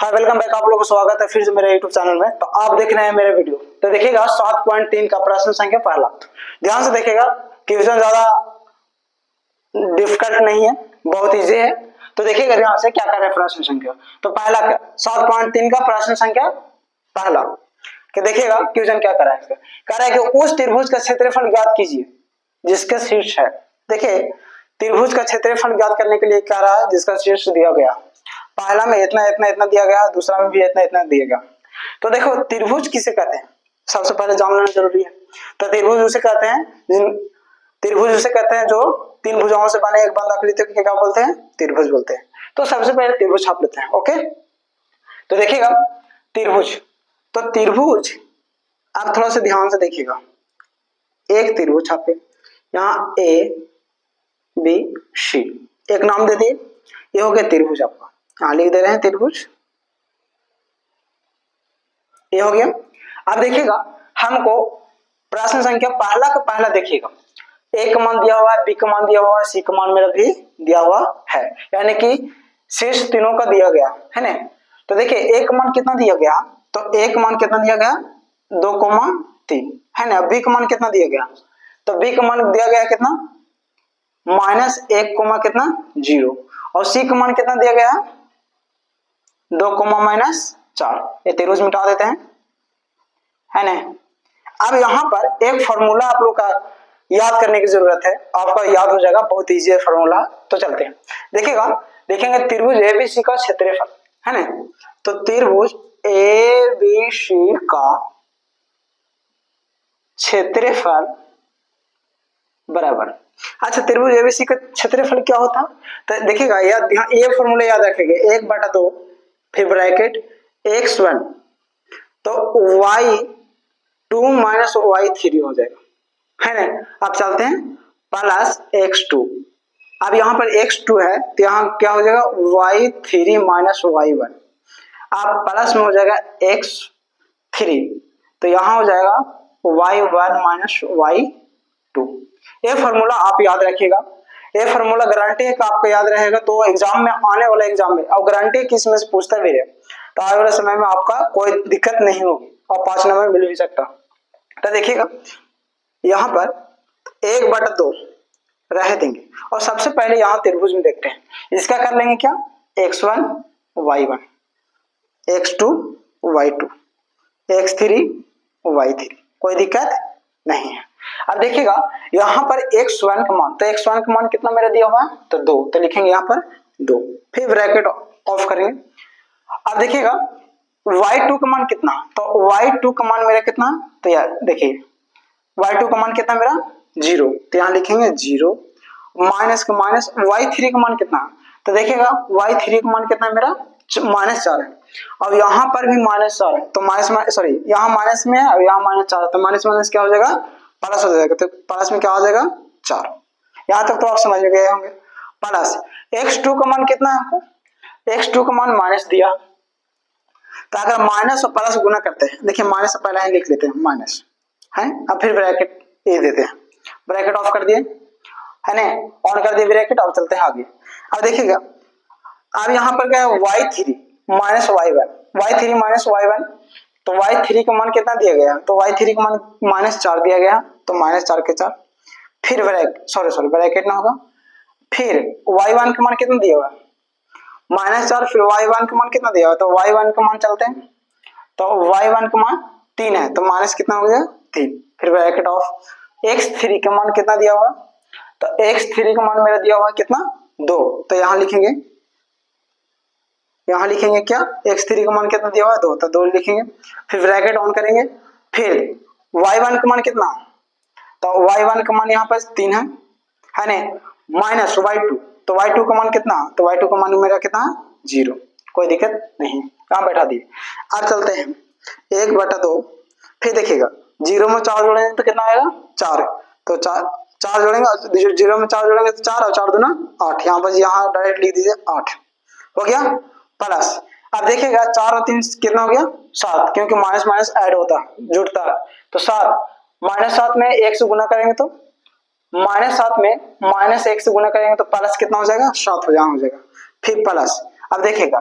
हाँ, welcome back. आप लोगों को स्वागत है फिर से मेरे YouTube चैनल में। तो आप देख रहे हैं मेरे वीडियो। तो देखिएगा 7.3 का प्रश्न संख्या पहला। ध्यान से देखिएगा, क्वेश्चन ज्यादा डिफिकल्ट नहीं है, बहुत इजी है। तो देखिएगा ध्यान से क्या कर रहे हैं प्रश्न संख्या। तो पहला 7.3 का प्रश्न संख्या पहला कि देखिएगा क्वेश्चन क्या कर रहा है। कह रहा है कि उस त्रिभुज का क्षेत्रफल ज्ञात कीजिए जिसका शीर्ष है। देखिए त्रिभुज का क्षेत्रफल ज्ञात करने के लिए कह रहा है जिसका शीर्ष दिया गया। पहला में इतना इतना इतना दिया गया, दूसरा में भी इतना इतना दिया गया। तो देखो त्रिभुज किसे कहते हैं, सबसे पहले जान लेना जरूरी है। तो त्रिभुज उसे कहते हैं त्रिभुज उसे कहते हैं जो तीन भुजाओं से बने एक बंद आकृति को क्या बोलते हैं, त्रिभुज बोलते हैं। तो सबसे पहले त्रिभुज छाप लेते हैं। ओके, तो देखिएगा त्रिभुज, तो त्रिभुज आप थोड़ा सा ध्यान से देखिएगा। एक त्रिभुज छापे, यहाँ ए बी सी, एक नाम दे दिए, ये हो गया त्रिभुज। आपका यहाँ लिख दे रहे हैं त्रिभुज, ये हो गया। अब देखिएगा हमको प्रश्न संख्या पहला का पहला देखिएगा, ए का मान दिया हुआ है, बी का मान दिया हुआ है, सी का मान मेरा भी दिया हुआ है, यानी कि शेष तीनों का दिया गया है ना। तो देखिए ए का मान कितना दिया गया, तो ए का मान कितना दिया गया 2,3 है ना। बी का मान कितना दिया गया, तो बी का मान दिया गया कितना -1, कितना 0, और सी का मान कितना दिया गया 2, -4। ये त्रिभुज मिटा देते हैं है ना। अब यहाँ पर एक फॉर्मूला आप लोग का याद करने की जरूरत है, आपका याद हो जाएगा, बहुत इजी है फॉर्मूला। तो चलते हैं देखिएगा, देखेंगे त्रिभुज एबीसी का क्षेत्रफल है ना। तो त्रिभुज एबीसी का क्षेत्रफल बराबर, अच्छा त्रिभुज एबीसी का क्षेत्रफल क्या होता, तो देखिएगा ये फॉर्मूला याद रखेंगे, 1/2 फिर ब्रैकेट x1 तो y2 - y3 हो जाएगा है ना। अब चलते हैं प्लस x2, अब यहाँ पर x2 है तो यहाँ क्या हो जाएगा y3 - y1, अब प्लस में हो जाएगा x3 तो यहाँ हो जाएगा y1 - y2। ये फॉर्मूला आप याद रखिएगा, ये फॉर्मूला गारंटी है कि आपको याद रहेगा। तो एग्जाम में, आने वाले एग्जाम में, और गारंटी किस में से पूछता भी है, तो आने वाले समय में आपका कोई दिक्कत नहीं होगी और 5 नंबर मिल भी सकता। तो देखिएगा यहाँ पर 1/2 रह देंगे, और सबसे पहले यहाँ त्रिभुज में देखते हैं, इसका कर लेंगे क्या x1 y1, x2 y2, x3 y3, कोई दिक्कत नहीं है। अब देखिएगा यहाँ पर x1 का मान, तो x1 का मान कितना मेरा दिया हुआ है, तो 2, तो लिखेंगे यहाँ पर 2, फिर ब्रैकेट ऑफ करेंगे। अब देखिएगा y2 का मान कितना, तो y2 का मान मेरा कितना, तो यार देखिए y2 का मान कितना मेरा 0, तो यहाँ लिखेंगे 0, माइनस का माइनस, y3 का मान कितना, तो देखिएगा y3 का मान कितना मेरा -4 है। अब यहाँ पर भी -4 है, तो सॉरी यहाँ माइनस में है और यहाँ -4 है, तो माइनस माइनस क्या हो जाएगा प्लस हो जाएगा, तो प्लस में क्या हो जाएगा 4। यहाँ तक तो आप समझ गए होंगे। प्लस x2 का मान कितना है आपको, x2 का मान माइनस दिया, तो अगर माइनस और प्लस गुना करते हैं, देखिए माइनस पहले ही लिख लेते हैं माइनस है, अब फिर ब्रैकेट ये देते हैं, ब्रैकेट ऑफ कर दिए है ना, ऑन कर दिए ब्रैकेट। अब चलते हैं आगे। अब देखिएगा अब यहाँ पर क्या है y3 - y1, y3 - y1, तो y3 का मान कितना दिया गया, तो y3 का मान -4 दिया गया, तो -4 के 4, फिर ब्रैकेट ना होगा, फिर y1 का मान कितना दिया हुआ -4, फिर y1 का मान कितना दिया हुआ, तो y1 का मान चलते हैं, तो y1 का मान 3 है, तो माइनस कितना हो गया 3, फिर ब्रैकेट ऑफ। x3 का मान कितना दिया हुआ, तो x3 का मान मेरा दिया हुआ कितना 2, तो यहाँ लिखेंगे क्या x3 का मान कितना दिया हुआ है 2, तो 2 लिखेंगे, फिर ब्रैकेट ऑन करेंगे, फिर y1 का मान कितना, तो y1 का मान यहाँ पर 3 है ना, माइनस y2, तो y2 का मान कितना, तो y2 का मान मेरा कितना 0, कोई दिक्कत नहीं, कहाँ बैठा दिए। अब चलते हैं 1/2, फिर देखिएगा 0 में 4 जोड़ेंगे तो कितना आएगा 4, तो 4 जोड़ेंगे, 0 में 4 जोड़ेंगे तो 4 और 4 दूना 8, यहाँ पर यहाँ डायरेक्ट लिख दीजिए 8 हो गया। प्लस अब देखिएगा 4 और 3 कितना हो गया 7, क्योंकि माइनस माइनस ऐड होता जुड़ता है, तो 7 -7 में 1 से गुना करेंगे तो -7 में -1 से गुना करेंगे तो प्लस कितना हो जाएगा 7 हो जाएगा, फिर प्लस। अब देखिएगा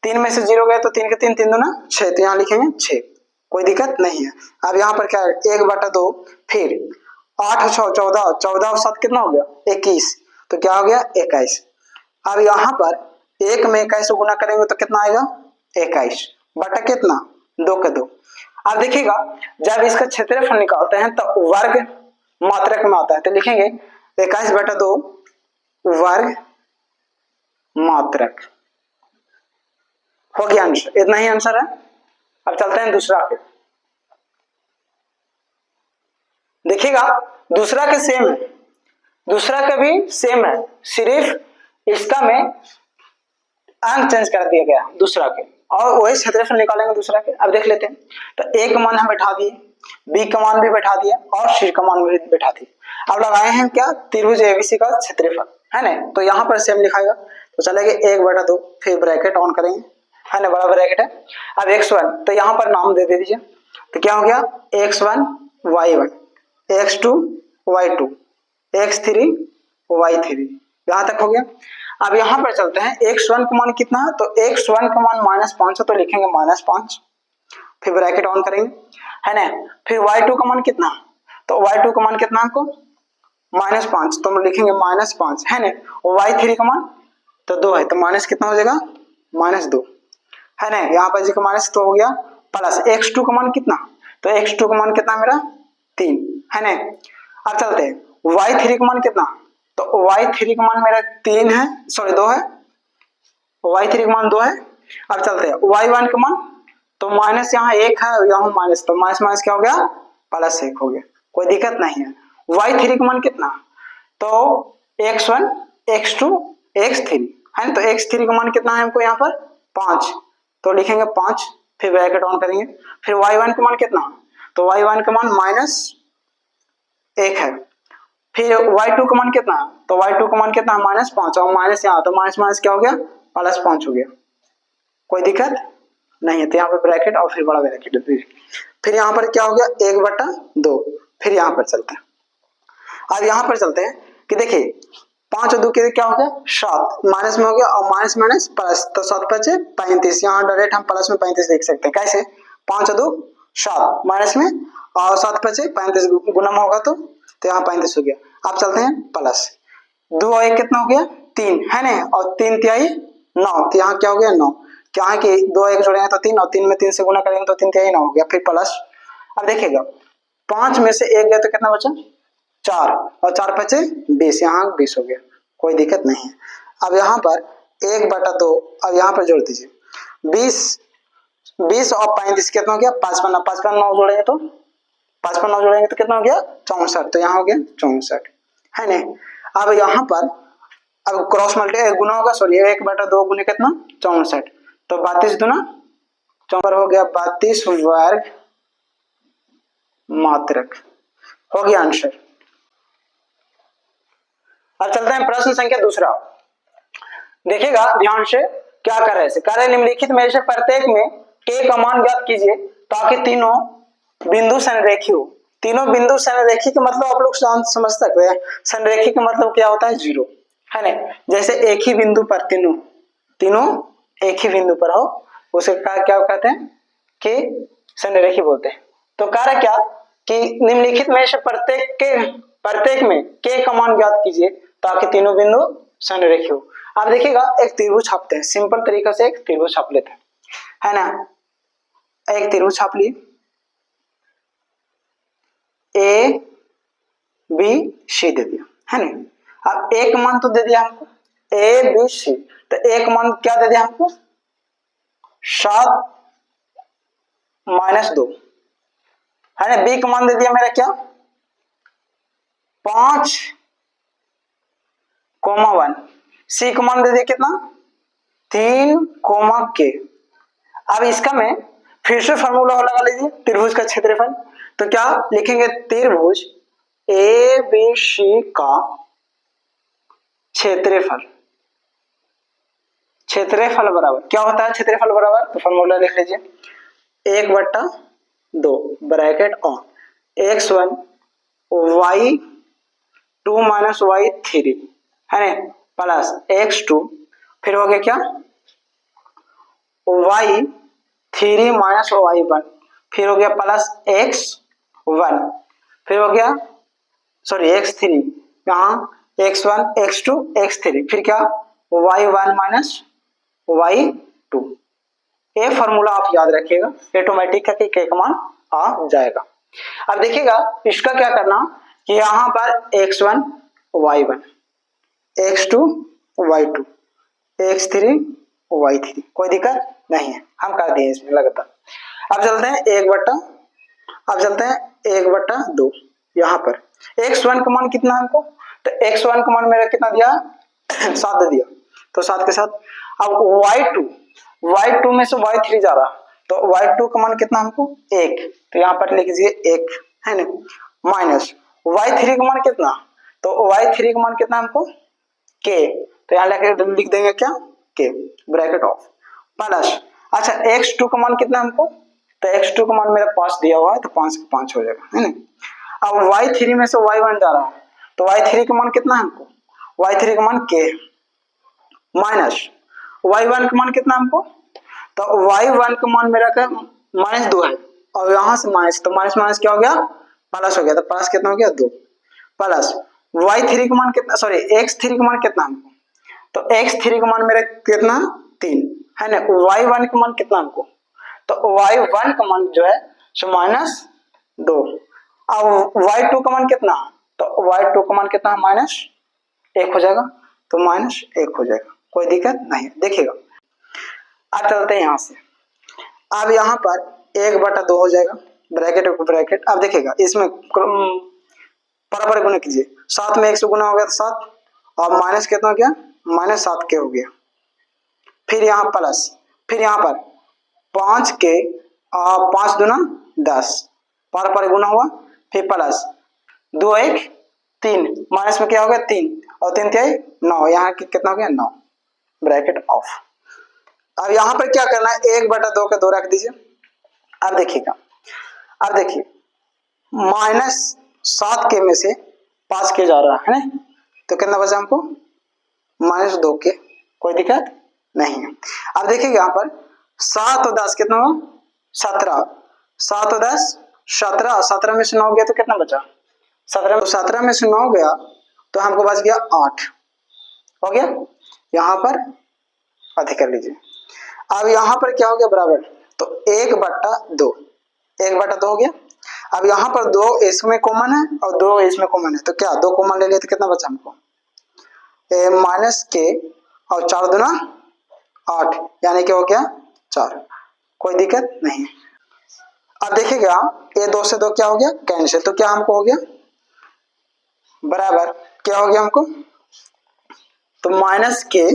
3 में से 0 गए तो 3 के 3, 3 दूना 6, तो यहाँ लिखेंगे 6, कोई दिक्कत नहीं है। अब यहाँ पर क्या है 1/2, फिर 8 और 6 14, 14 और 7 कितना हो गया 21, तो क्या हो गया 21। अब यहाँ पर 1 में 21 गुना करेंगे तो कितना आएगा 21 बटा कितना 2 के 2। अब देखिएगा जब इसका क्षेत्रफल निकालते हैं तो वर्ग मात्रक में आता है, तो लिखेंगे 21/2 वर्ग मात्रक, हो गया आंसर, इतना ही आंसर है। अब चलते हैं दूसरा पे, देखिएगा दूसरा के सेम है, दूसरा का भी सेम है, सिर्फ इसका में अंक चेंज कर दिया गया दूसरा के, और वही क्षेत्रफल निकालेंगे दूसरा के। अब देख लेते हैं, तो ए का मान हम बैठा दिए, बी का मान भी बैठा दिया और सी का मान भी बैठा दिए। अब लगाए हैं क्या त्रिभुज एबीसी का क्षेत्रफल, है ना, तो यहाँ पर सेम लिखाएगा, तो चलेगा 1/2, फिर ब्रैकेट ऑन करेंगे, है ना, बड़ा ब्रैकेट है। अब x1, तो यहाँ पर नाम दे दीजिए, तो क्या हो गया x1 y1, x2 y2, x3 y3, यहाँ तक हो गया। अब यहाँ पर चलते हैं x1 का मान कितना है, तो x1 का मान -5 है, तो लिखेंगे -5, फिर ब्रैकेट ऑन करेंगे, है ना। फिर y2 का मान कितना, तो y2 का मान कितना हमको -5, तो हम लिखेंगे -5, है ना। y3 का मान तो 2 है, तो माइनस कितना हो जाएगा -2, है ना, यहाँ पर जी का माइनस तो हो गया, प्लस x2 का मान कितना, तो x2 का मान कितना मेरा 3, है ना। अब चलते हैं y3 का मान कितना, तो y3 का मान मेरा 3 है, सॉरी 2 है, y3 का मान 2 है। अब चलते हैं y1 का मान, तो माइनस यहाँ 1 है, यहाँ माइनस, तो माइनस माइनस क्या हो गया +1 हो गया, कोई दिक्कत नहीं है। y3 का मान कितना, तो x1 x2 x3, है ना, तो x3 का मान कितना है हमको यहाँ पर 5, तो लिखेंगे 5, फिर ब्रैकेट ऑन करेंगे। फिर y1 का मान कितना, तो y1 का मान -1 है। फिर y2 का मान कितना, तो y2 का मान कितना है -5, और माइनस यहाँ, तो माइनस माइनस क्या हो गया +5 हो गया, कोई दिक्कत नहीं है, तो यहाँ पर ब्रैकेट और फिर बड़ा ब्रैकेट, फिर यहाँ पर क्या हो गया 1/2, फिर यहाँ पर चलते हैं। अब यहाँ पर चलते हैं कि देखिए 5 और 2 के क्या हो गया 7, माइनस में हो गया, और माइनस माइनस प्लस, तो 7 5 35, यहाँ डायरेक्ट हम प्लस में 35 लिख सकते हैं, कैसे 5 और 2 7 माइनस में, और 7 5 35 गुना में होगा, तो यहाँ 35 हो गया। अब चलते हैं प्लस 2 और 1 कितना हो गया 3, है ना, और 3 तिहाई 9, तो यहाँ क्या हो गया 9, क्या है कि 2 1 जोड़ेंगे तो 3, और 3 में 3 से गुना करेंगे तो 3 तिहाई 9 हो गया, फिर प्लस। अब देखिएगा 5 में से 1 गया तो कितना बचा 4, और 4 5 20, यहाँ 20 हो गया, कोई दिक्कत नहीं है। अब यहाँ पर 1/2, अब यहाँ पर जोड़ दीजिए 20 और 35 कितना हो गया 5 पर 9 जोड़ेंगे तो 5 पर 9 जोड़ेंगे तो कितना हो गया 64, तो यहाँ हो गया 64, है ना। अब यहाँ पर अब क्रॉस मल्टी गुना होगा, सॉरी 1/2 गुने कितना 64, तो 32 दूना 64 हो गया 32 वर्ग मात्रक, हो गया आंसर। अब चलते हैं प्रश्न संख्या दूसरा, देखिएगा ध्यान से क्या कर रहे हैं, कार्य निम्नलिखित में से प्रत्येक में k का मान ज्ञात कीजिए ताकि तीनों बिंदु संरेखी हो। तीनों बिंदु संरेखी का मतलब आप लोग समझ सकते हैं, संरेखी का मतलब क्या होता है 0, है ना, जैसे एक ही बिंदु पर तीनों एक ही बिंदु पर हो, उसे क्या कहते हैं कि संरेखी बोलते हैं। तो कार्य क्या कि निम्नलिखित में से प्रत्येक में k का मान ज्ञात कीजिए ताकि तीनों बिंदु संरेखी हो। अब देखिएगा एक त्रिभुज छापते हैं, सिंपल तरीका से एक त्रिभुज छाप लेते हैं, है ना, एक त्रिभुज छाप लिए ए बी सी दे दिया, है ना। अब एक मान तो दे दिया हमको ए बी सी, तो एक मान क्या दे दिया हमको 7 - 2, है ना। बी का मान दे दिया मेरा क्या 5,1, सी का मान दे दिया कितना 3, अब इसका मैं फिर से फॉर्मूला लगा लीजिए त्रिभुज का क्षेत्रफल, तो क्या लिखेंगे त्रिभुज ए बी सी का क्षेत्रफल बराबर क्या होता है, क्षेत्रफल बराबर, तो फॉर्मूला लिख लीजिए 1/2 bracket on x1 y2 - y3, है ना, प्लस x2, फिर हो गया क्या y3 माइनस y1, फिर हो गया प्लस x1, फिर हो गया सॉरी x3, यहाँ x1 x2 x3, फिर क्या y1 माइनस y2। ये फॉर्मूला आप याद रखिएगा, ऑटोमेटिक का के का मान आ जाएगा। अब देखिएगा इसका क्या करना कि यहाँ पर x1 y1 x2 y2 x3 y3, कोई दिक्कत नहीं है, हम कर दिए इसमें लगातार। अब चलते हैं 1/2 यहाँ पर x1 का मान कितना है हमको, तो x1 का मान मेरा कितना दिया 7 दिया, तो 7 के साथ अब y2 में से y3 जा रहा, तो y2 का मान कितना हमको 1, तो यहाँ पर लिख दीजिए 1 है ना, माइनस y3 का मान कितना, तो y3 का मान कितना हमको k, तो यहाँ लेकर लिख देंगे क्या k ब्रैकेट ऑफ प्लस, अच्छा x2 का मान कितना हमको, तो x2 का मान मेरा 5 दिया हुआ है, तो 5 का 5 हो जाएगा है ना। अब y3 में से y1 जा रहा है, तो y3 का मान कितना है हमको, y3 का मान k माइनस y1 का मान कितना हमको, तो y1 का मान मेरा क्या -2 है, और यहाँ से माइनस, तो माइनस माइनस क्या हो गया प्लस हो गया, तो प्लस कितना हो गया 2 प्लस y3 का मान कितना, सॉरी x3 का मान कितना हमको, तो x3 का मान मेरा कितना 3 है ना, y1 का मान कितना हमको, तो y1 का मान जो है सो -2, अब y2 का मान कितना, तो y2 का मान कितना -1 हो जाएगा, तो -1 हो जाएगा, कोई दिक्कत नहीं। देखिएगा अब चलते हैं यहाँ से, अब यहाँ पर 1/2 हो जाएगा ब्रैकेट को ब्रैकेट। अब देखिएगा इसमें बराबर गुना कीजिए, 7 में 1 से गुना हो गया तो 7, और माइनस कितना हो गया -7 के हो गया, फिर यहाँ प्लस, फिर यहाँ पर 5 के 5 दूना 10 पर गुना हुआ, फिर प्लस 2 1 3, माइनस में क्या हो गया 3 और 3 3 9, यहाँ कितना हो गया 9 ब्रैकेट ऑफ। अब यहाँ पर क्या करना है 1/2 का 2 रख दीजिए। अब देखिएगा, अब देखिए -7 के में से 5 के जा रहा है ना, तो कितना बचा हमको -2 के, कोई दिक्कत नहीं है। अब देखिए यहाँ पर 7 और 10 कितना हुआ 17, 7 और 10 17, 17 में से 9 गया तो कितना बचा 17 में से 9 गया तो हमको बच गया 8 हो गया, यहाँ पर अधिक कर लीजिए। अब यहाँ पर क्या हो गया बराबर, तो 1/2 हो गया। अब यहाँ पर 2 इसमें कॉमन है और 2 इसमें कॉमन है, तो क्या 2 कॉमन ले लिए तो कितना बचा हमको -k और 4 दूना 8, यानी कि हो गया 4, कोई दिक्कत नहीं। अब देखिएगा ये 2 से 2 क्या हो गया कैंसिल, तो क्या हमको हो गया बराबर क्या हो गया हमको, तो -k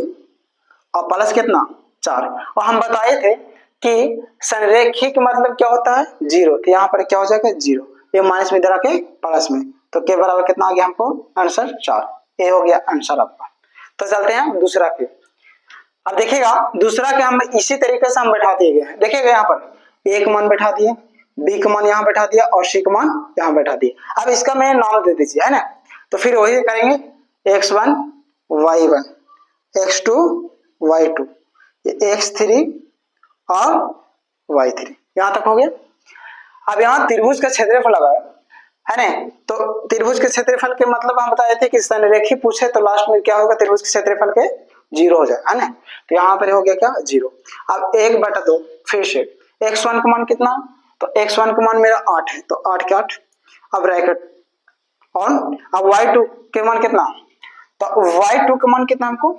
और प्लस कितना 4, और हम बताए थे कि संरेखिक मतलब क्या होता है 0, तो यहाँ पर क्या हो जाएगा 0, ये माइनस में इधर आके प्लस में, तो के बराबर कितना आ गया हमको आंसर 4, ये हो गया आंसर आपका। तो चलते हैं दूसरा के। अब देखिएगा दूसरा के हम इसी तरीके से हम बैठा दिए गए, देखिएगा यहाँ पर ए का मान बैठा दिए, बी का मान यहाँ बैठा दिया और सी का मान यहाँ बैठा दिए। अब इसका मैं नाम दे दीजिए है ना, तो फिर वही करेंगे x1 y1 x2 y2 x3 और y3, यहाँ तक हो गया। अब यहाँ त्रिभुज का क्षेत्रफल लगा है ना, तो त्रिभुज के क्षेत्रफल के मतलब हम बताए थे कि संरेखी पूछे तो लास्ट में क्या होगा त्रिभुज के क्षेत्रफल के 0 हो जाए है ना, तो यहाँ पर हो गया क्या 0। अब 1/2 फिर से x1 का मान कितना, तो x1 का मान मेरा 8 है, तो 8 के 8, अब ब्रैकेट ऑन। अब y2 के मान कितना, तो y2 का मान कितना हमको,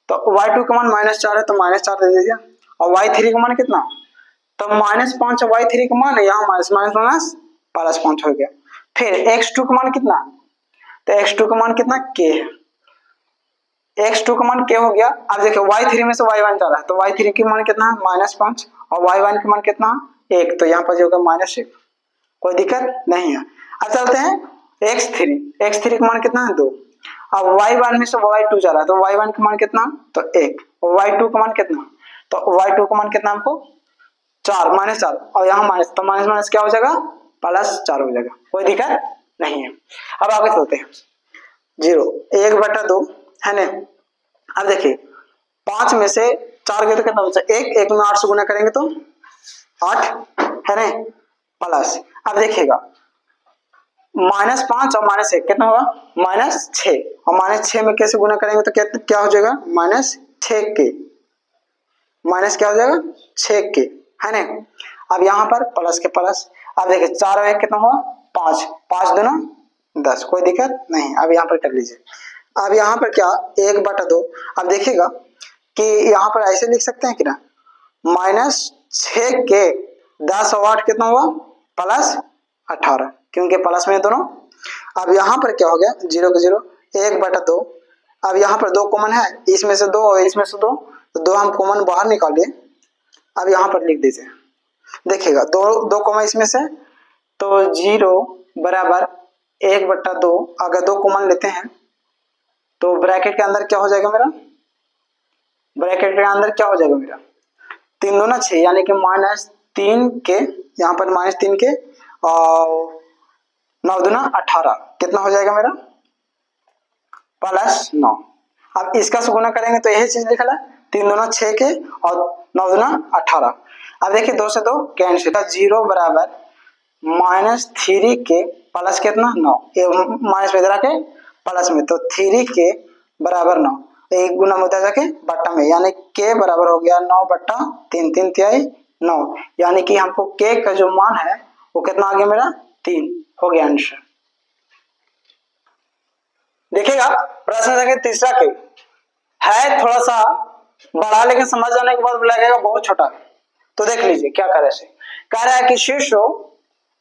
तो y2 का मान -4 है, तो -4 दे दीजिए। और y3 का मान कितना, तो -5 y3 का मान है, यहाँ माइनस +5 हो गया। फिर x2 का मान कितना, तो x2 का मान कितना k है, x2 का मान k हो गया। अब देखिए y3 में से y1 जा रहा है, तो y3 के मान कितना -5 और y1 के मान कितना 1, तो यहाँ पर जो होगा -1, कोई दिक्कत नहीं है। अब चलते हैं x3 का मान कितना है 2, अब y1 में से y2 जा रहा है, तो y1 का मान कितना, तो 1, और y2 का मान कितना, तो y2 का मान कितना हमको 4 -4, और यहाँ माइनस, तो माइनस माइनस क्या हो जाएगा +4 हो जाएगा, कोई दिक्कत नहीं है। अब आगे चलते हैं 0 1/2 है ना। अब देखिए 5 में से 4 गए तो कितना बचा 1, 1 में 8 से गुना करेंगे तो 8 है ना, प्लस अब देखिएगा -5 और -1 कितना होगा -6, और -6 में कैसे गुना करेंगे तो क्या हो जाएगा -6 के, माइनस क्या हो जाएगा 6 के, है ना। अब यहाँ पर प्लस के प्लस, अब देखिए 4 और 1 कितना हुआ 5, 5 दूना 10, कोई दिक्कत नहीं। अब यहाँ पर कर लीजिए, अब यहाँ पर क्या 1/2, अब देखिएगा कि यहाँ पर ऐसे लिख सकते हैं कि ना -6 के 10 और 8 कितना हुआ +18, क्योंकि प्लस में दोनों। अब यहाँ पर क्या हो गया 0 के 0, 1/2, अब यहाँ पर 2 कॉमन है, इसमें से 2 और इसमें से 2, तो 2 हम कॉमन बाहर निकालिए। अब यहाँ पर लिख दीजिए, देखिएगा 2 कॉमन इसमें से, तो 0 बराबर 1/2, अगर 2 कॉमन लेते हैं तो ब्रैकेट के अंदर क्या हो जाएगा मेरा, ब्रैकेट के अंदर क्या हो जाएगा मेरा 3 दूना 6, यानी कि -3 के, यहाँ पर -3 के और 9 दूना 18, कितना हो जाएगा मेरा +9। अब इसका से गुना करेंगे तो यही चीज लिखा है 3 दूना 6 के और 9 दूना 18। अब देखिए 2 से 2 कैंसिल, 0 बराबर -3 के प्लस कितना 9, ये माइनस में इधर के प्लस में, तो 3 के बराबर 9, एक गुना में उधर जाके बट्टा में, यानी के बराबर हो गया 9/3, 3 तिहाई 9, यानी कि हमको के का जो मान है वो कितना आ गया मेरा 3 हो गया आंसर। देखिएगा प्रश्न संख्या तीसरा के है थोड़ा सा बड़ा, लेकिन समझ जाने के बाद लगेगा बहुत छोटा, तो देख लीजिए क्या करे से। कह रहा है कि शीर्षो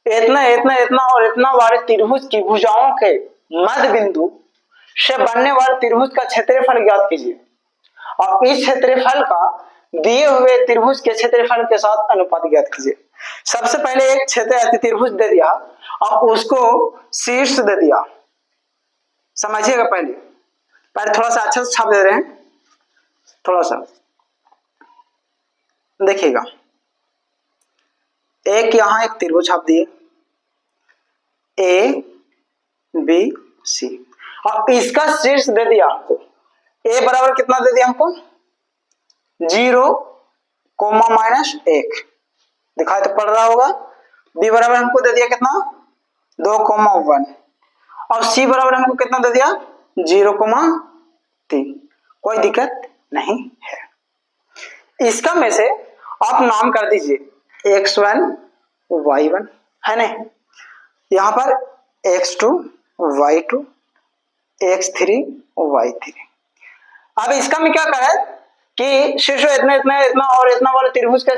इतना इतना इतना और इतना वाले त्रिभुज की भुजाओं के मध्य बिंदु से बनने वाले त्रिभुज का क्षेत्रफल ज्ञात कीजिए, और इस क्षेत्रफल का दिए हुए त्रिभुज के क्षेत्रफल के साथ अनुपात ज्ञात कीजिए। सबसे पहले एक क्षेत्र त्रिभुज दे दिया और उसको शीर्ष दे दिया, समझिएगा पहले थोड़ा सा अच्छा से छाप दे रहे हैं, थोड़ा सा देखिएगा, एक यहाँ एक त्रिभुज छाप दिए ABC, और इसका शीर्ष दे दिया आपको, A बराबर कितना दे दिया हमको 0, -1, दिखाई तो पड़ रहा होगा। B बराबर हमको दे दिया कितना 2, 1, और C बराबर हमको कितना दे दिया 0,3, कोई दिक्कत नहीं है। इसका में से आप नाम कर दीजिए x1 y1, है ना, यहाँ पर x2 y2 x3 y3। अब इसका में क्या करें कि शीर्ष इतना इतना इतना और इतना वाले त्रिभुज के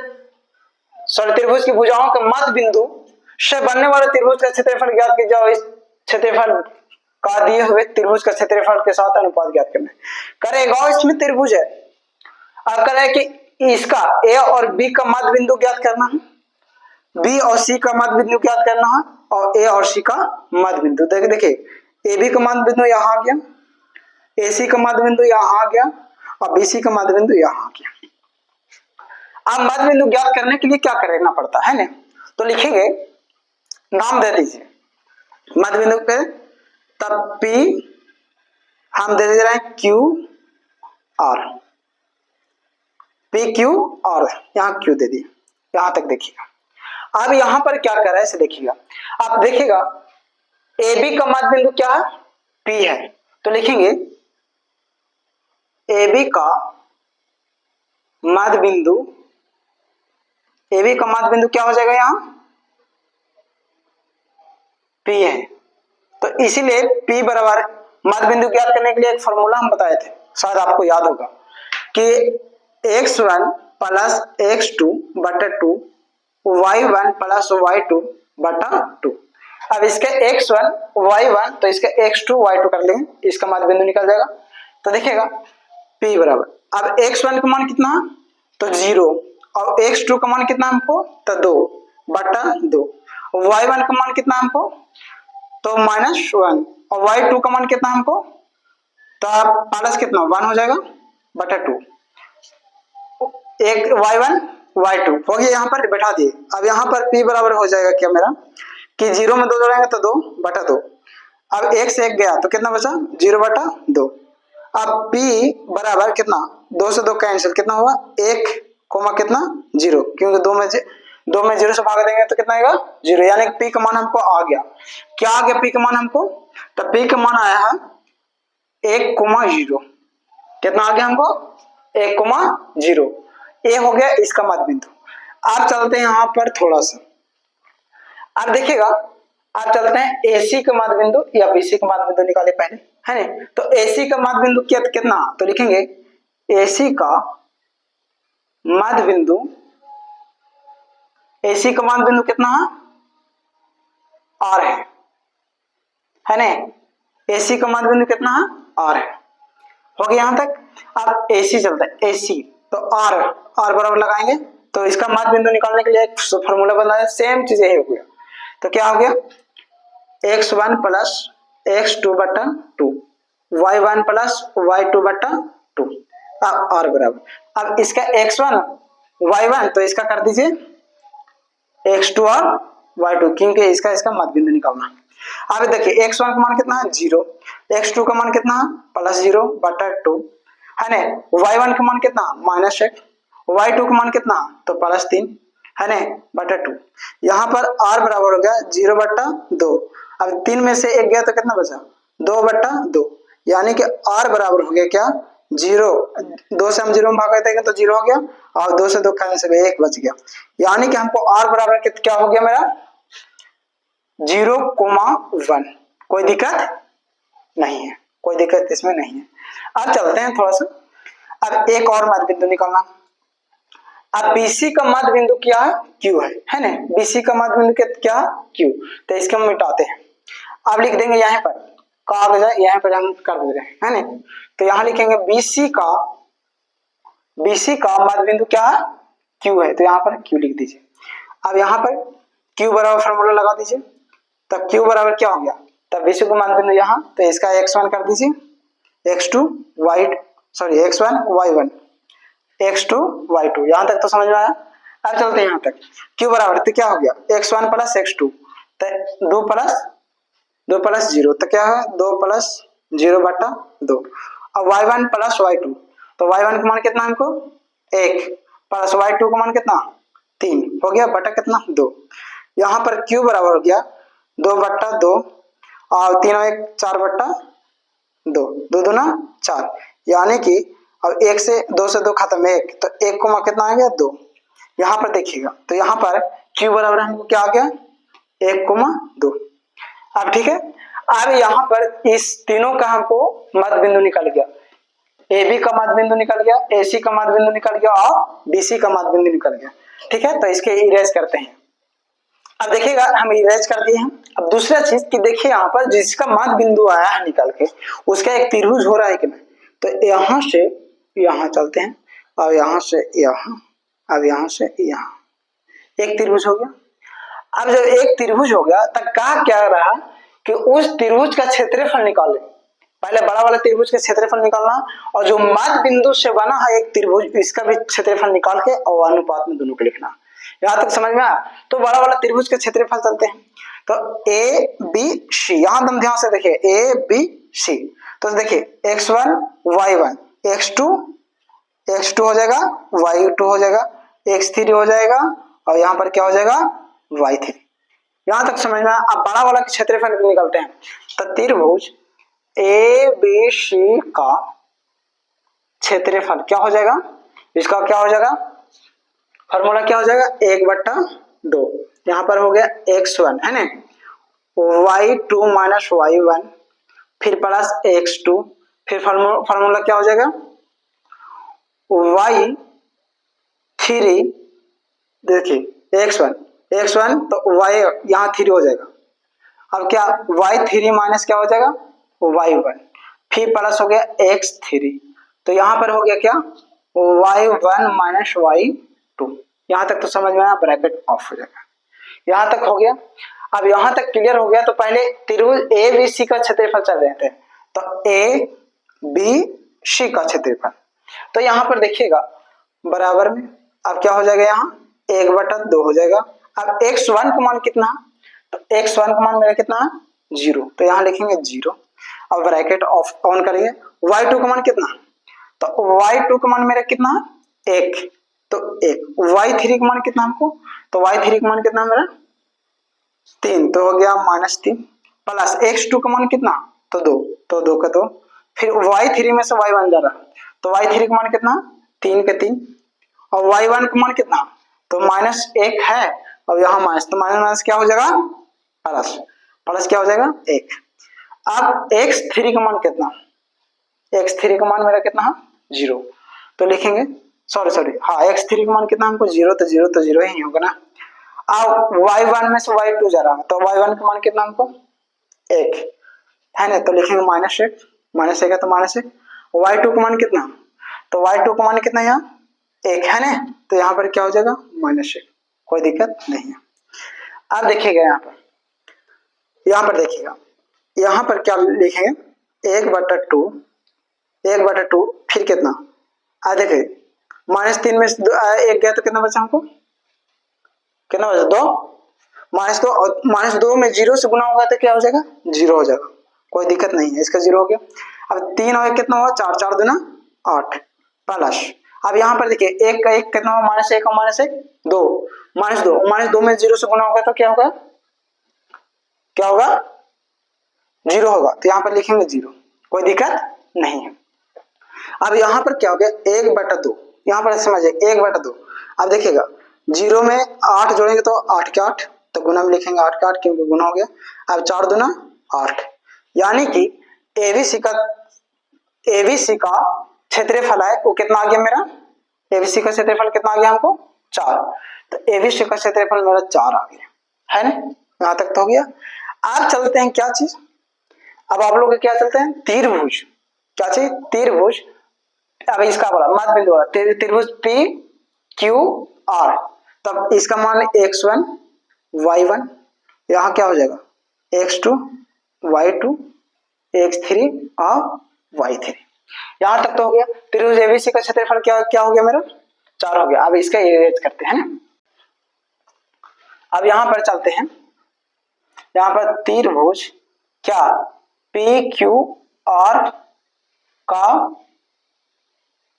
त्रिभुज की भुजाओं के मध्य बिंदु से बनने वाले त्रिभुज का क्षेत्रफल ज्ञात कीजिए, और इस क्षेत्रफल का दिए हुए त्रिभुज का क्षेत्रफल के साथ अनुपात ज्ञात करना है। करेगा इसमें त्रिभुज है, अब करें कि इसका A और B का मध्य बिंदु ज्ञात करना है, B और C का मध्य बिंदु ज्ञात करना है, और A और C का मध्य बिंदु। देखिए AB का मध्य बिंदु यहाँ आ गया, AC का मध्य बिंदु यहाँ आ गया, और BC का मध्य बिंदु यहाँ आ गया। अब मध्य बिंदु ज्ञात करने के लिए क्या करना पड़ता है ना, तो लिखेंगे नाम दे दीजिए मध्य बिंदु पे, तब P हम दे दे रहे हैं QR, PQ और यहाँ Q दे दिए, यहां तक देखिएगा। अब यहां पर क्या कर रहा है इसे देखिएगा, आप देखिएगा AB का मध्य बिंदु क्या है P है, तो लिखेंगे AB का मध्य बिंदु, AB का मध्य बिंदु क्या हो जाएगा यहाँ P है, तो इसीलिए P बराबर मध्य बिंदु ज्ञात करने के लिए एक फॉर्मूला हम बताए थे, शायद आपको याद होगा कि x1 प्लस x2 बटा 2 y1 प्लस y2 बटा 2। अब इसके x1 y1 तो इसका x2 y2 कर लेंगे, इसका मध्य बिंदु निकल जाएगा। तो देखिएगा P बराबर, अब x1 का मान कितना तो 0, और x2 का मान कितना हमको तो 2 बटा 2, y1 का मान कितना हमको तो -1, और y2 का मान कितना हमको तो प्लस कितना 1 हो जाएगा बटा 2, एक y1 y2 हो गया, यहाँ पर बैठा दिए। अब यहाँ पर P बराबर हो जाएगा क्या मेरा कि 0 में 2 जोड़ेंगे तो 2 बटा 2, अब 1 से 1 गया तो कितना बचा 0 बटा 2, अब P बराबर कितना, 2 से 2 कैंसिल, कितना हुआ 1 कोमा कितना 0, क्योंकि 2 में 0 से भाग देंगे तो कितना आएगा 0, यानी P का मान हमको आ गया। क्या आ गया P का मान हमको, तो P का मान आया है 1,0, कितना आ गया हमको 1,0। ये हो गया इसका मध्य बिंदु। अब चलते हैं यहाँ पर थोड़ा सा, अब देखिएगा, अब चलते हैं AC का मध्य बिंदु या BC का मध्य बिंदु निकाले पहले, है ना। तो AC का मध्य बिंदु कितना, तो लिखेंगे AC का मध्य बिंदु, AC का मध्य बिंदु कितना है R है ना। AC का मध्य बिंदु कितना है R है, हो गया यहां तक। अब AC चलता है AC, तो R बराबर लगाएंगे, तो इसका मध्य बिंदु निकालने के लिए एक फॉर्मूला बना है, सेम चीज यही हो गया। तो क्या हो गया x1 प्लस x2 बटा 2, y1 प्लस y2 बटा 2, अब R बराबर, अब इसका x1 y1 तो इसका कर दीजिए x2 और y2, क्योंकि इसका मध्य बिंदु निकालना। अब देखिए x1 का मान कितना है 0, x2 का मान कितना है +0 बटा 2, है ना। y1 का मान कितना -1, y2 का मान कितना तो +3, है ना, बटा 2। यहाँ पर r बराबर हो गया 0 बटा 2, अब 3 में से 1 गया तो कितना बचा 2 बटा 2, यानी कि r बराबर हो गया क्या 0, 2 से हम 0 में भाग देंगे तो 0 हो गया, और 2 से 2 कैंसिल 1 बच गया, यानी कि हमको r बराबर क्या हो गया मेरा 0,1। कोई दिक्कत नहीं है, कोई दिक्कत इसमें नहीं है। अब चलते हैं थोड़ा सा, अब एक और मध्य बिंदु निकालना। अब BC का मध्य बिंदु क्या है Q है ना, BC का मध्य बिंदु क्या Q, तो इसको हम मिटाते हैं। अब लिख देंगे यहाँ पर कागज है, यहाँ पर हम कर दे रहे हैं, है ना। तो यहाँ लिखेंगे BC का मध्य बिंदु क्या है Q है, तो यहाँ पर Q लिख दीजिए। अब यहाँ पर Q बराबर फॉर्मूला लगा दीजिए, तब Q बराबर क्या हो गया, तब BC का मध्य बिंदु यहाँ, तो इसका x1 कर दीजिए, x1 y1, x2 y2, यहाँ तक तो समझ में आया। अब चलते हैं यहाँ तक, Q बराबर तो क्या हो गया x1 प्लस x2, तो 2 प्लस 0, तो क्या है 2 प्लस 0 बटा 2। अब y1 प्लस y2, तो y1 का मान कितना हमको 1 प्लस y2 का मान कितना 3, हो गया बटा कितना 2। यहाँ पर Q बराबर हो गया 2 बटा 2 और 3 और 1 4 बटा 2, 2 दूना 4, यानी कि अब 1 से 2 से 2 खत्म 1, तो 1 को कितना आ गया 2। यहाँ पर देखिएगा, तो यहाँ पर Q बराबर हमको क्या आ गया 1,2। अब ठीक है, अब यहाँ पर इस तीनों का हमको मध्य बिंदु निकल गया, AB का मध्य बिंदु निकल गया, AC का मध्य बिंदु निकल गया और BC का मध्य बिंदु निकल गया। ठीक है, तो इसके इरेज करते हैं। अब देखिएगा हम इरेज कर दिए हैं। अब दूसरा चीज कि देखिए यहाँ पर जिसका मध्य बिंदु आया है निकल के, उसका एक त्रिभुज हो रहा है कि नहीं, तो यहाँ से यहाँ चलते हैं, और यहाँ से यहाँ, अब यहाँ से यहाँ, एक त्रिभुज हो गया। अब जब एक त्रिभुज हो गया तब क्या रहा कि उस त्रिभुज का क्षेत्रफल निकाले, पहले बड़ा वाला त्रिभुज का क्षेत्रफल निकालना, और जो मध्य बिंदु से बना है एक त्रिभुज, इसका भी क्षेत्रफल निकाल के और अनुपात में दोनों को लिखना। यहाँ तक समझ में आया। तो बड़ा वाला त्रिभुज के क्षेत्रफल चलते हैं, तो ABC, यहाँ एकदम ध्यान से देखिए ABC, तो देखिए x1 y1, x2 हो जाएगा, y2 हो जाएगा, x3 हो जाएगा, और यहाँ पर क्या हो जाएगा y3। यहाँ तक समझ में। अब बड़ा वाला के क्षेत्रफल निकलते हैं, तो त्रिभुज ABC का क्षेत्रफल क्या हो जाएगा, इसका क्या हो जाएगा फॉर्मूला क्या हो जाएगा 1/2, यहाँ पर हो गया x1 है ना, y2 माइनस y1, फिर प्लस x2, फिर फॉर्मूला क्या हो जाएगा y3, देखिए x1 तो y यहाँ 3 हो जाएगा। अब क्या y3 माइनस क्या हो जाएगा y1, फिर प्लस हो गया x3, तो यहाँ पर हो गया क्या y1 माइनस y2। यहाँ तक तो समझ में आया, ब्रैकेट ऑफ हो जाएगा। यहाँ तक हो गया। अब यहाँ तक क्लियर हो गया, तो पहले त्रिभुज ABC का क्षेत्रफल चल रहे थे, तो ABC का क्षेत्रफल, तो यहाँ पर देखिएगा बराबर में अब क्या हो जाएगा, यहाँ 1/2 हो जाएगा। अब x1 का मान कितना, तो x1 का मान मेरा कितना 0, तो यहाँ लिखेंगे 0। अब ब्रैकेट ऑफ ऑन करेंगे, y2 का मान कितना, तो y2 का मान मेरा कितना, 1, तो 1, y3 का मान कितना हमको, तो y3 का मान कितना मेरा 3, तो हो गया -3, प्लस x2 का मान कितना, तो 2, तो 2 का 2, फिर y3 में से y1 जा रहा है, तो y3 का मान कितना, 3 का 3, और y1 का मान कितना, तो -1 है, और यहाँ माइनस, तो माइनस क्या हो जाएगा, प्लस, प्लस क्या हो जाएगा 1। अब x3 का मान कितना, x3 का मान मेरा कितना है 0, तो लिखेंगे सॉरी हाँ x3 का मान कितना हमको 0, तो 0 तो 0 ही होगा ना। अब y1 में से y2 जा रहा है, तो y1 का मान कितना हमको 1 है ना, तो लिखेंगे -1, -1 है तो -1, y2 का मान कितना, तो y2 का मान कितना यहाँ 1 है ना, तो यहाँ पर क्या हो जाएगा -1, कोई दिक्कत नहीं है। अब देखिएगा यहाँ पर देखिएगा, यहाँ पर क्या लिखेंगे 1/2, 1/2, फिर कितना, देखिए -3 में से 1 गया तो कितना बचा हमको, कितना बचा 2, -2, और -2 में 0 से गुना होगा तो क्या हो जाएगा 0 हो जाएगा, कोई दिक्कत नहीं है, इसका 0 हो गया। अब 3 और 1 कितना हुआ 4, 4 दूना 8, प्लस अब यहाँ पर देखिए 1 का 1 कितना हुआ -1 और -1 2, -2 में 0 से गुना होगा तो क्या होगा, क्या होगा 0 होगा, तो यहाँ पर लिखेंगे 0, कोई दिक्कत नहीं है। अब यहाँ पर क्या हो गया 1/2, यहाँ पर समझिए 1/2, अब देखिएगा 0 में 8 जोड़ेंगे तो 8 के 8, तो गुना में लिखेंगे 8 का 8 क्योंकि गुना हो गया। अब 4 दूना 8, यानी कि एबीसी का क्षेत्रफल है वो कितना आ गया मेरा, एबीसी का क्षेत्रफल कितना आ गया हमको 4, तो एबीसी का क्षेत्रफल मेरा 4 आ गया है ना, यहाँ तक तो हो गया। अब चलते हैं क्या चीज, अब आप लोग क्या चलते हैं त्रिभुज, क्या चीज त्रिभुज, अब इसका बोला मध्य बिंदु वाला त्रिभुज पी क्यू आर, तब इसका मान x1 y1, यहाँ क्या हो जाएगा x2 y2 x3 और y3, यहाँ तक तो हो गया। त्रिभुज एबीसी का क्षेत्रफल क्या क्या हो गया मेरा 4 हो गया। अब इसका इरेज करते हैं ना, अब यहाँ पर चलते हैं, यहाँ पर त्रिभुज क्या पी क्यू आर का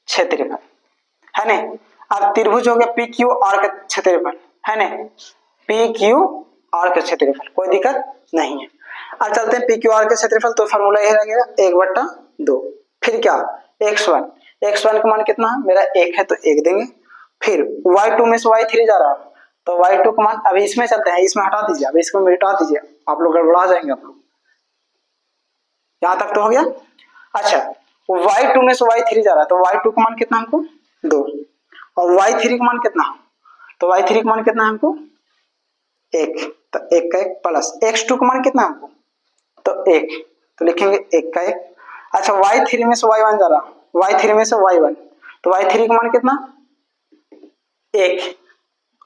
क्षेत्रफल है ना, अब त्रिभुज हो गया पी क्यू आर का क्षेत्रफल है ना, पी क्यू आर का क्षेत्रफल, कोई दिक्कत नहीं है। अब चलते हैं पी क्यू आर का क्षेत्रफल, तो फॉर्मूला यही रहेगा 1/2, फिर क्या x1 का मान कितना है मेरा 1 है तो 1 देंगे, फिर y2 में से y3 जा रहा है तो y2 का मान, अभी इसमें चलते हैं, इसमें हटा दीजिए, अभी इसको हटा दीजिए, आप लोग गड़बड़ा जाएंगे आप लोग, यहाँ तक तो हो गया। अच्छा y2 में से y3 जा रहा है तो y2 का मान कितना हमको 2, और y3 का मान कितना, तो y3 का मान कितना हमको 1, तो 1 का 1 प्लस x2 का मान कितना हमको तो 1, तो लिखेंगे 1 का 1। अच्छा y3 में से y1 जा रहा, y3 में से y1, तो y3 का मान कितना 1,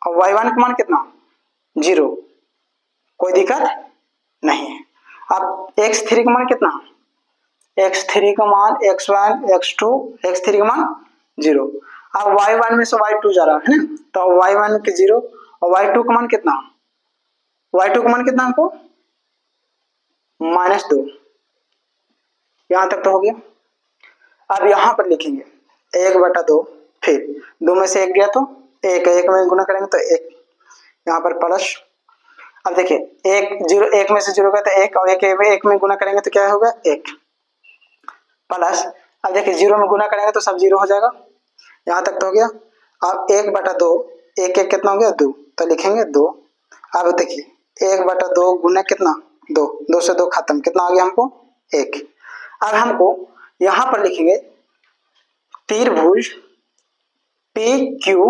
और y1 का मान कितना 0, कोई दिक्कत नहीं है। अब x3 का मान कितना, x3 का मान x1 x2 x3 का मान 0, अब y1 में से y2 जा रहा है ना, तो y1 के 0, और y2 का मान कितना, y2 का मान कितना हमको -2, यहाँ तक तो हो गया। अब यहाँ पर लिखेंगे 1/2, फिर 2 में से 1 गया तो 1 में गुना करेंगे तो 1, यहाँ पर प्लस, अब देखिए 1 में से 0 गया तो 1, और 1 में गुना करेंगे तो क्या होगा 1 प्लस, अब देखिए 0 में गुना करेंगे तो सब 0 हो जाएगा, यहाँ तक तो हो गया। अब 1/2, 1 कितना हो गया 2, तो लिखेंगे 2। अब देखिए 1/2 गुना कितना 2, 2 से 2 खत्म, कितना आ गया हमको 1। अब हमको यहाँ पर लिखेंगे त्रिभुज पी क्यू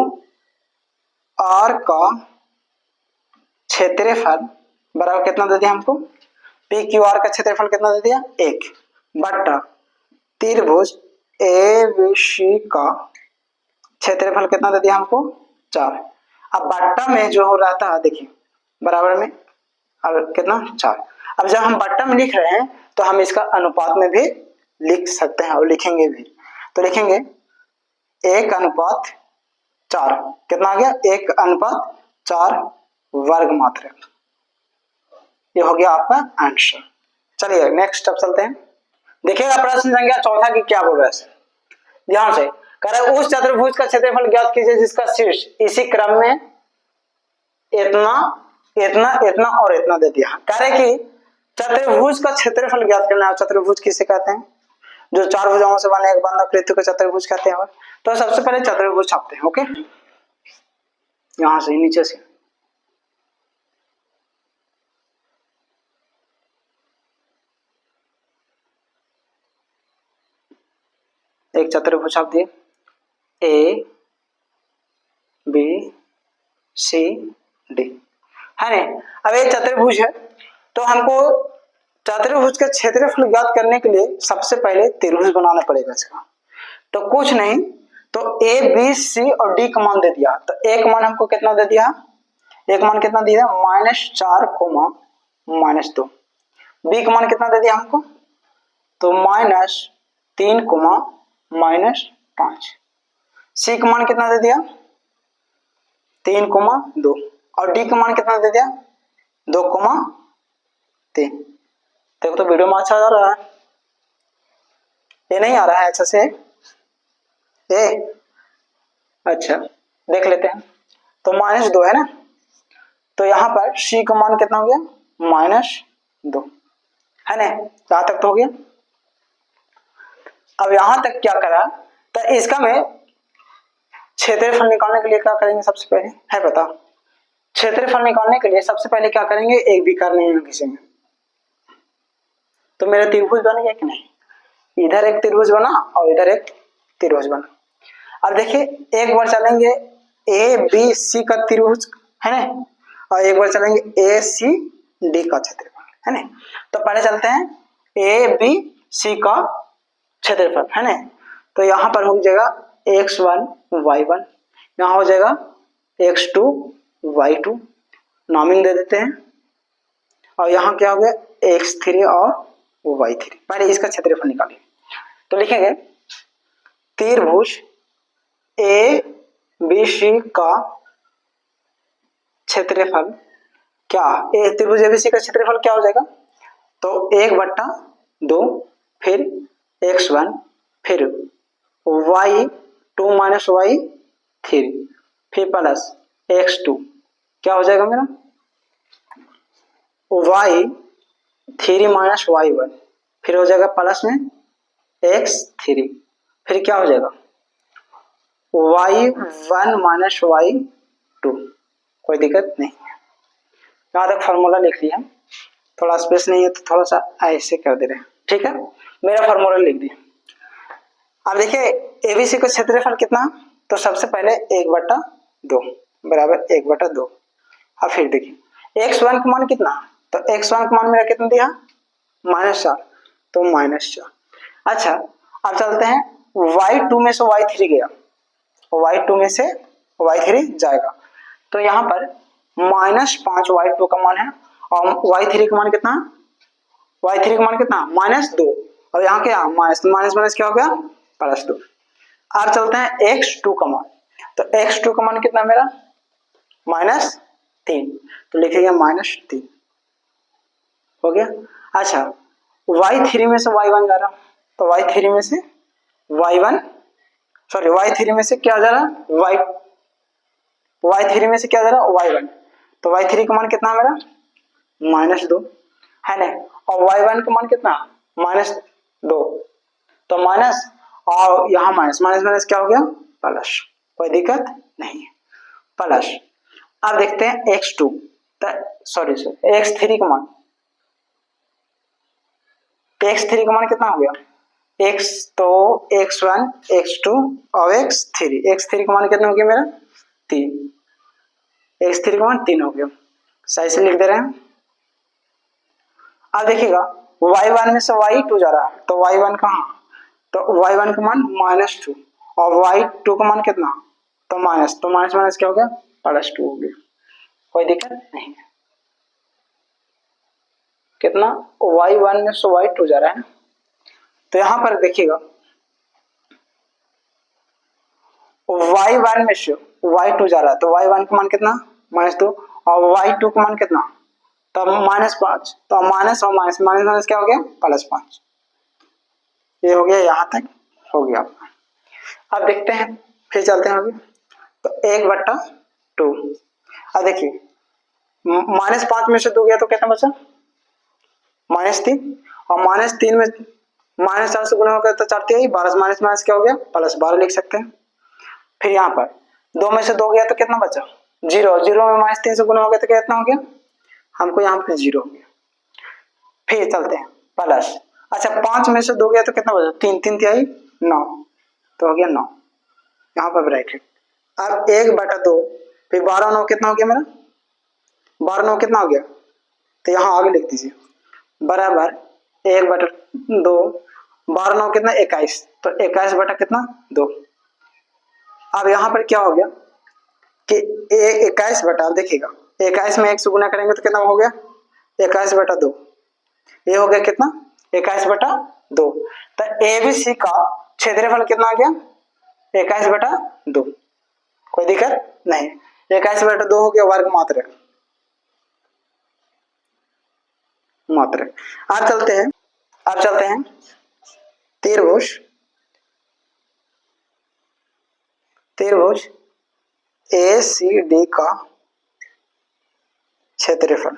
आर का क्षेत्रफल बराबर कितना दे दिया हमको, पी क्यू आर का क्षेत्रफल कितना दे दिया 1 बटा त्रिभुज एबीसी का क्षेत्रफल कितना दे दिया हमको 4। अब बट्टा में जो हो रहा था देखिए बराबर में, अब कितना 4। अब जब हम बट्टा में लिख रहे हैं तो हम इसका अनुपात में भी लिख सकते हैं और लिखेंगे भी, तो लिखेंगे 1/4, कितना आ गया 1/4 वर्ग मात्रा, ये हो गया आपका आंसर। चलिए नेक्स्ट स्टेप चलते हैं। देखिएगा प्रश्न संख्या चौथा की क्या बोल रहा है, ध्यान से कह रहा है उस चतुर्भुज का क्षेत्रफल ज्ञात कीजिए जिसका शीर्ष इसी क्रम में इतना इतना इतना और इतना दे दिया। कह रहे कि चतुर्भुज का क्षेत्रफल ज्ञात करना है। चतुर्भुज किसे कहते हैं? जो चार भुजाओं से बने एक बंद आकृति को चतुर्भुज कहते हैं। तो सबसे पहले चतुर्भुज छापते हैं। ओके, यहां से नीचे से एक चतुर्भुज छाप दिए, ए बी सी डी, है नहीं। अब एक चतुर्भुज है तो हमको चतुर्भुज का क्षेत्रफल ज्ञात करने के लिए सबसे पहले त्रिभुज बनाना पड़ेगा इसका। तो कुछ नहीं तो ए बी सी और डी का मान दे दिया। तो एक मान हमको कितना दे दिया? एक मान कितना दिया? -4 -2। बी का मान कितना दे दिया हमको? तो -3 -5। सी का मान कितना दे दिया? 3 2। और डी का मान कितना दे दिया? 2 3। देखो तो वीडियो में अच्छा आ रहा है, ये नहीं आ रहा है अच्छा से? ए अच्छा देख लेते हैं। तो -2 है ना, तो यहाँ पर सी का मान कितना हो गया? -2, है ना। यहां तक तो हो गया। अब यहां तक क्या करा, तो इसका में क्षेत्रफल निकालने के लिए क्या करेंगे? सबसे पहले है बता, क्षेत्रफल निकालने के लिए सबसे पहले क्या करेंगे? एक भी करने हैं किसी में। तो मेरा त्रिभुज बन गया कि नहीं? इधर एक त्रिभुज बना और इधर एक त्रिभुज बना। अब देखिए एक बार चलेंगे ए बी सी का त्रिभुज, है ना, और एक बार चलेंगे ए सी डी का क्षेत्रफल, है ना। तो पहले चलते हैं ए बी सी का क्षेत्रफल, है ना। तो यहाँ पर हो जाएगा x1 y1, यहाँ हो जाएगा x2 y2, नामिंग दे देते हैं। और यहाँ क्या हो गया? x3 और y3। पहले इसका क्षेत्रफल निकालिए। तो लिखेंगे त्रिभुज ए बी सी का क्षेत्रफल क्या? त्रिभुज ए बी सी का क्षेत्रफल क्या हो जाएगा? तो 1/2 फिर x1 फिर y2 y3 फिर प्लस x2 क्या हो जाएगा मेरा? y3 y1 फिर हो जाएगा प्लस में x3 फिर क्या हो जाएगा? y1 y2। कोई दिक्कत नहीं है, यहाँ तक फार्मूला लिख लिया। थोड़ा स्पेस नहीं है तो थोड़ा सा ऐसे कर दे रहे हैं, ठीक है। मेरा फार्मूला लिख दिया। अब देखिए एबीसी का क्षेत्रफल कितना? तो सबसे पहले 1/2 बराबर 1/2। अब फिर देखिए x1 का मान कितना? तो x1 का मान मेरा कितना दिया? -4, तो -4। अच्छा अब चलते हैं y2 में से y3 गया, y2 में से y3 जाएगा। तो यहाँ पर -5 y2 का मान है और y3 का मान कितना? y3 का मान कितना? -2। और यहाँ क्या? माइनस क्या हो गया? +2। अब चलते हैं x2 का मान। तो x2 का मान कितना मेरा? -3, तो लिखेंगे -3 हो गया। अच्छा y3 में से y1 जा रहा, तो y3 में से y1 सॉरी y3 में से क्या जा रहा? y3 में से क्या जा रहा? y1। तो y3 का मान कितना मेरा? -2, है ना। और y1 का मान कितना? -2। तो माइनस और यहाँ माइनस क्या हो गया? प्लस। कोई दिक्कत नहीं है, प्लस। अब देखते हैं x2 सॉरी x3 का मान। x3 का मान कितना हो गया? x तो x1 x2 और x3 का मान कितना हो गया मेरा? 3। x3 का मान 3 हो गया, सही से लिख दे रहे हैं। अब देखिएगा y1 में से y2 जा रहा है, तो y1 कहाँ? तो y1 का मान -2 और y2 का मान कितना? तो माइनस, तो माइनस क्या हो गया? +2 हो गया। कोई दिक्कत नहीं है। कितना? y1 में से y2 जा रहा है। तो यहां पर देखिएगा y1 में से y2 जा रहा है, तो y1 का मान कितना? -2 और y2 का मान कितना? तो -5। तो माइनस और माइनस क्या हो गया? +5। ये हो गया, यहाँ तक हो गया। अब देखते हैं, फिर चलते हैं आगे। तो 1/2। अब देखिए -5 में से 2 गया तो कितना बचा, -3। और -3 में -4 से गुना हो गया तो 4 3 12, माइनस माइनस क्या हो गया, +12 लिख सकते हैं। फिर यहाँ पर 2 में से 2 गया तो कितना बचा, 0। 0 में -3 से गुना हो गया तो कितना हो गया, हमको यहाँ पे 0 हो गया। फिर चलते हैं प्लस, अच्छा 5 में से 2 गया तो कितना बचा, 3 3 तिहाई 9, तो हो गया 9, यहाँ पर ब्रैकेट। अब 1/2, फिर 12 9 कितना हो गया मेरा, 12 9 कितना हो गया, तो यहाँ आगे लिख दीजिए बराबर 1/2, 12 9 कितना 21, तो 21 बटा कितना 2। अब यहाँ पर क्या हो गया कि 21 बटा, देखिएगा 21 में 1 से गुना करेंगे तो कितना हो गया, 21/2, ये हो गया कितना 21/2। तो ABC का क्षेत्रफल कितना आ गया, 21/2, कोई दिक्कत नहीं, 21/2 हो गया वर्ग मात्र। अब चलते हैं त्रिभुज ACD का क्षेत्रफल,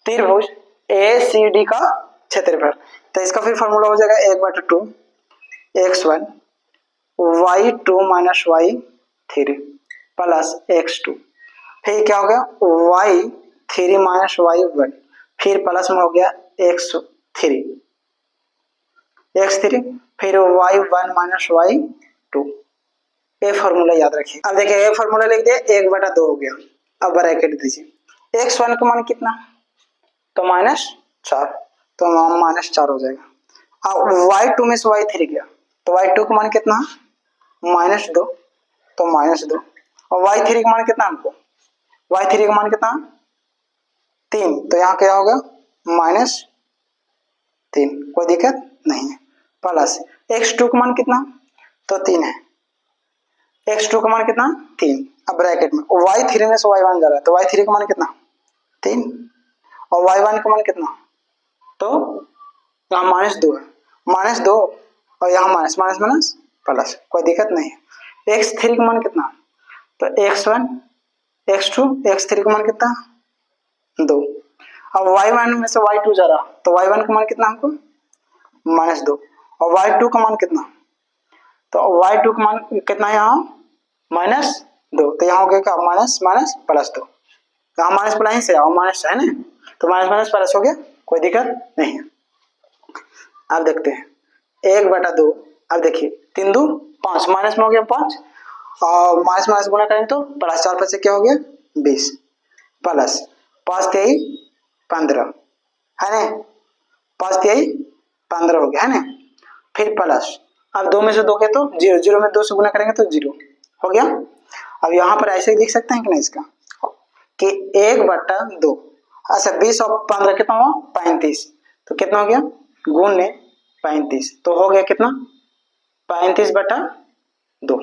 त्रिभुज ACD का क्षेत्रफल। तो इसका फिर फॉर्मूला हो जाएगा 1/2 x1 y2 - y3 plus x2, फिर क्या हो गया y3 - y1, फिर प्लस में हो गया x3, फिर y1 - y2। ये फॉर्मूला याद रखिए। अब देखिए ये फॉर्मूला लिख दिया, 1/2 हो गया। अब ब्रैकेट दीजिए, x1 का मान कितना, तो -4, तो -4 हो जाएगा। अब y2 में से y3 गया तो y2 का मान कितना, -2, तो -2। और y3 का मान कितना, हमको y3 का मान कितना 3, तो यहाँ क्या होगा -3, कोई दिक्कत नहीं है। प्लस x2 का मान कितना, तो 3 है, x2 का मान कितना 3। अब ब्रैकेट में y3 में से y1 जा रहा है तो y3 का मान कितना 3, और y1 का मान कितना, तो यहाँ -2 है, -2 और यहाँ माइनस माइनस माइनस प्लस, कोई दिक्कत नहीं है। x3 का मान कितना, तो x1 x2 x3 का मान कितना 2। अब y1 में से y2 जा रहा तो y1 का मान कितना हमको -2, और y2 का मान कितना, तो y2 का मान कितना है यहाँ -2, तो यहाँ हो गया क्या माइनस माइनस +2, यहाँ माइनस प्लस से आओ माइनस है ना, तो माइनस माइनस प्लस हो गया, कोई दिक्कत नहीं है। अब देखते हैं 1/2, अब देखिए 3 2 5, माइनस में हो गया 5, और माइनस माइनस गुना करेंगे तो प्लस 4 5 से क्या हो गया 20, प्लस 5 3 15 है ना, 5 3 15 हो गया है ना, फिर प्लस, अब 2 में से 2 गया तो 0, 0 में 2 से गुना करेंगे तो 0 हो गया। अब यहाँ पर ऐसे ही लिख सकते हैं कि नहीं इसका, कि 1/2, अच्छा 20 और 15 कितना हुआ 35, तो कितना हो गया गुणे 35, तो हो गया कितना 35/2,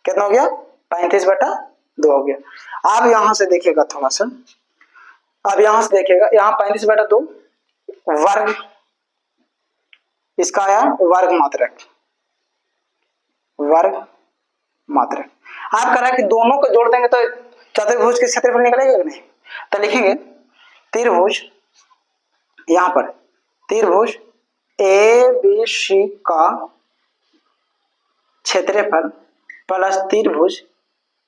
कितना हो गया 35/2 हो गया। अब यहाँ से देखिएगा थोड़ा सा, अब यहाँ से देखिएगा, यहाँ 35/2 वर्ग, इसका आया वर्ग मात्रक। आप कह रहा है कि दोनों को जोड़ देंगे तो चतुर्भुज के क्षेत्रफल निकलेगा कि नहीं, तो लिखेंगे त्रिभुज, यहाँ पर त्रिभुज ABC का क्षेत्रफल प्लस त्रिभुज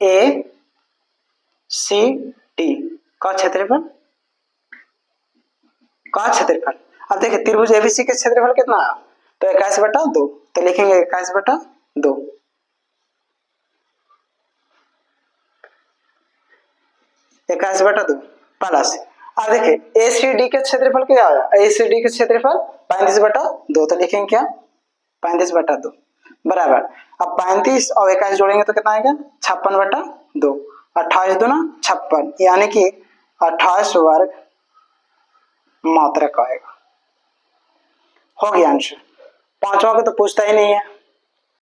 ACD का क्षेत्रफल अब देखिए त्रिभुज ABC के क्षेत्रफल कितना है, तो 21/2, तो लिखेंगे 21/2, 21/2 प्लस, अब देखिए ACD के क्षेत्रफल क्या आया, ACD के क्षेत्रफल 35/2, तो लिखेंगे क्या 35/2 बराबर, अब 35 और 21 जोड़ेंगे तो कितना आएगा 56/2, 28 दूना 56, यानी कि 28 वर्ग मात्रक आएगा। हो गया आंसर, 5वां को तो पूछता ही नहीं है।